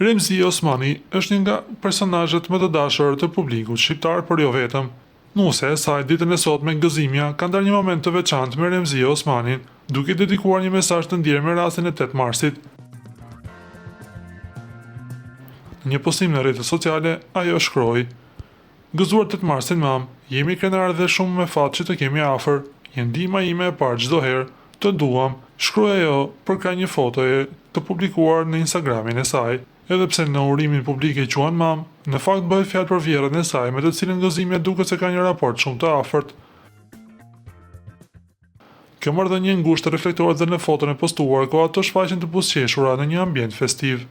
Remzi Osmani është një nga personazhet më të dashur të publikut shqiptar, por jo vetëm. Nuse e saj ditën e sotme Gëzimja ka ndarë një moment të veçantë me Remzi Osmanin, duke dedikuar një mesazh të ndjerë me rastin e 8 marsit. Në një postim në rrjetet sociale, ajo shkroi: "Gëzuar 8 marsin mam, jemi krenar dhe shumë me fat që të kemi afër. Je ndihma ime e parë çdo herë. Të duam", shkroi ajo përkrah një fotoje të publikuar në Instagramin e saj. Edhe pse në urimin publik e quan mam, në fakt bëhet fjalë për vjerrën e saj me të cilën Gëzimja duket se ka një raport shumë të afërt. Kjo marrëdhënie ngushtë reflektohet edhe në foton e postuar ku ato shfaqen të buzëqeshura në një ambient festiv.